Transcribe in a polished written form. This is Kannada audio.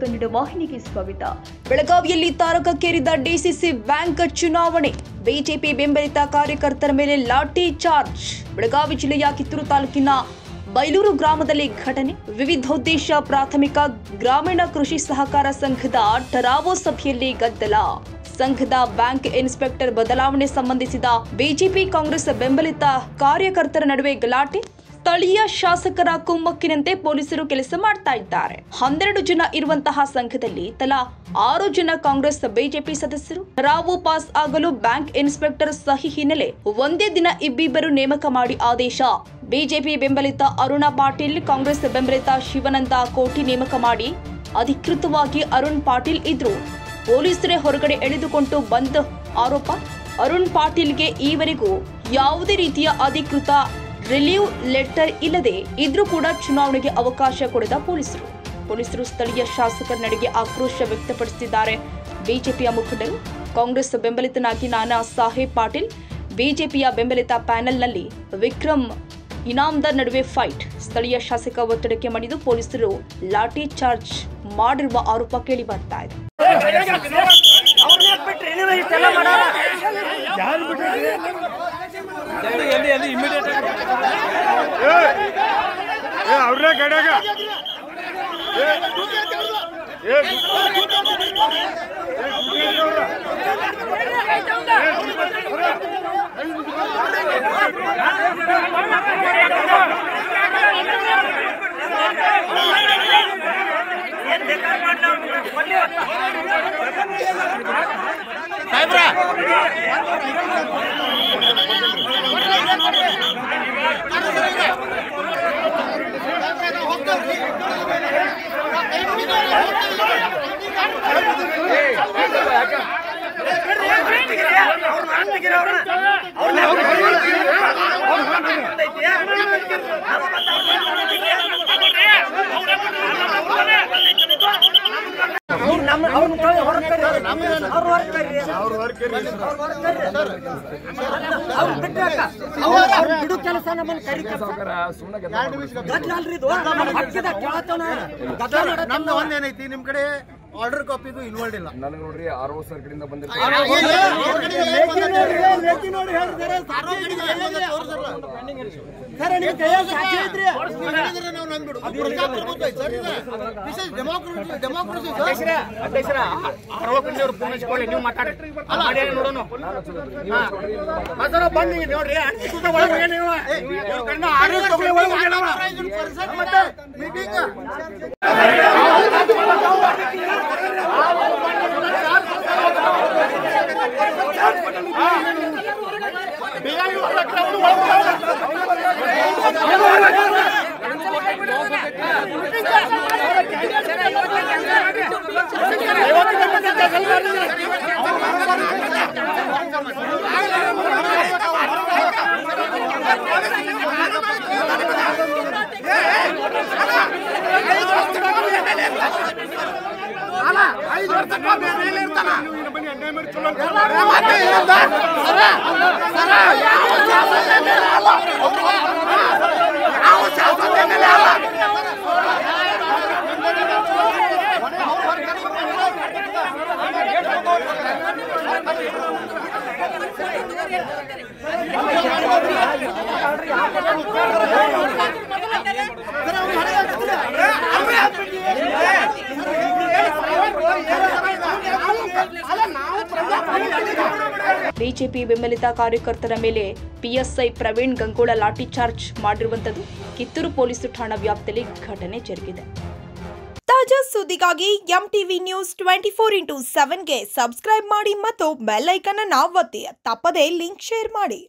ಕನ್ನಡ ವಾಹಿನಿಗೆ ಸ್ವಾಗತ. ಬೆಳಗಾವಿಯಲ್ಲಿ ತಾರಕಕ್ಕೇರಿದ ಡಿಸಿಸಿ ಬ್ಯಾಂಕ್ ಚುನಾವಣೆ. ಬಿಜೆಪಿ ಬೆಂಬಲಿತ ಕಾರ್ಯಕರ್ತರ ಮೇಲೆ ಲಾಠಿ ಚಾರ್ಜ್. ಬೆಳಗಾವಿ ಜಿಲ್ಲೆಯ ಕಿತ್ತೂರು ತಾಲೂಕಿನ ಬೈಲೂರು ಗ್ರಾಮದಲ್ಲಿ ಘಟನೆ. ವಿವಿಧೋದ್ದೇಶ ಪ್ರಾಥಮಿಕ ಗ್ರಾಮೀಣ ಕೃಷಿ ಸಹಕಾರ ಸಂಘದ ಠರಾವೋ ಸಭೆಯಲ್ಲಿ ಗದ್ದಲ. ಸಂಘದ ಬ್ಯಾಂಕ್ ಇನ್ಸ್ಪೆಕ್ಟರ್ ಬದಲಾವಣೆ ಸಂಬಂಧಿಸಿದ ಬಿಜೆಪಿ ಕಾಂಗ್ರೆಸ್ ಬೆಂಬಲಿತ ಕಾರ್ಯಕರ್ತರ ನಡುವೆ ಗಲಾಟೆ. ಸ್ಥಳೀಯ ಶಾಸಕರ ಕುಮ್ಮಕ್ಕಿನಂತೆ ಪೊಲೀಸರು ಕೆಲಸ ಮಾಡ್ತಾ ಇದ್ದಾರೆ. 12 ಜನ ಇರುವಂತಹ ಸಂಘದಲ್ಲಿ ತಲಾ 6 ಜನ ಕಾಂಗ್ರೆಸ್ ಬಿಜೆಪಿ ಸದಸ್ಯರು. ಠರಾವು ಪಾಸ್ ಆಗಲು ಬ್ಯಾಂಕ್ ಇನ್ಸ್ಪೆಕ್ಟರ್ ಸಹಿ ಹಿನ್ನೆಲೆ ಒಂದೇ ದಿನ ಇಬ್ಬಿಬ್ಬರು ನೇಮಕ ಮಾಡಿ ಆದೇಶ. ಬಿಜೆಪಿ ಬೆಂಬಲಿತ ಅರುಣ ಪಾಟೀಲ್, ಕಾಂಗ್ರೆಸ್ ಬೆಂಬಲಿತ ಶಿವಾನಂದ ಕೋಟಿ ನೇಮಕ ಮಾಡಿ ಅಧಿಕೃತವಾಗಿ ಅರುಣ್ ಪಾಟೀಲ್ ಇದ್ರು. ಪೊಲೀಸರೇ ಹೊರಗಡೆ ಎಳೆದುಕೊಂಡು ಬಂದ್ ಆರೋಪ. ಅರುಣ್ ಪಾಟೀಲ್ಗೆ ಈವರೆಗೂ ಯಾವುದೇ ರೀತಿಯ ಅಧಿಕೃತ ರಿಲೀವ್ ಲೆಟರ್ ಇಲ್ಲದೆ ಇದ್ರೂ ಕೂಡ ಚುನಾವಣೆಗೆ ಅವಕಾಶ ಕೊಡದ ಪೊಲೀಸರು ಸ್ಥಳೀಯ ಶಾಸಕರ ನಡೆಗೆ ಆಕ್ರೋಶ ವ್ಯಕ್ತಪಡಿಸಿದ್ದಾರೆ. ಬಿಜೆಪಿಯ ಮುಖಂಡರು ಕಾಂಗ್ರೆಸ್ ಬೆಂಬಲಿತನಾಗಿ ನಾನಾ ಸಾಹೇಬ್ ಪಾಟೀಲ್, ಬಿಜೆಪಿಯ ಬೆಂಬಲಿತ ಪ್ಯಾನೆಲ್ನಲ್ಲಿ ವಿಕ್ರಮ್ ಇನಾಮದಾರ್ ನಡುವೆ ಫೈಟ್. ಸ್ಥಳೀಯ ಶಾಸಕ ಒತ್ತಡಕ್ಕೆ ಮಣಿದು ಪೊಲೀಸರು ಲಾಠಿ ಚಾರ್ಜ್ ಮಾಡಿರುವ ಆರೋಪ ಕೇಳಿ ಬರ್ತಾ ಇದೆ. ಒಂದೇನೈತಿ ನಿಮ್ ಕಡೆ ಆರ್ಡರ್ ಕಾಪಿದು ಇನ್ವಾಲ್ಡ್ ಇಲ್ಲ. ನನಗೆ ನೋಡ್ರಿ ಆರ್ಒ ಸರ್ ಕಡೆಯಿಂದ ಬಂದಿರ್ತಾರೆ. ಬಿಜೆಪಿ ಬೆಂಬಲಿತ ಕಾರ್ಯಕರ್ತರ ಮೇಲೆ ಪಿಎಸ್ಐ ಪ್ರವೀಣ್ ಗಂಗೋಳ ಲಾಠಿ ಚಾರ್ಜ್ ಮಾಡಿರುವಂತದ್ದು ಕಿತ್ತೂರು ಪೊಲೀಸ್ ಠಾಣಾ ವ್ಯಾಪ್ತಿಯಲ್ಲಿ ಘಟನೆ ಜರುಗಿದೆ. ತಾಜಾ ಸುದ್ದಿಗಾಗಿ ಎಂಟಿವಿ ನ್ಯೂಸ್ 24x7ಗೆ ಸಬ್ಸ್ಕ್ರೈಬ್ ಮಾಡಿ ಮತ್ತು ಬೆಲ್ ಐಕಾನ್ ಅನ್ನು ಒತ್ತಿ. ತಪ್ಪದೇ ಲಿಂಕ್ ಶೇರ್ ಮಾಡಿ.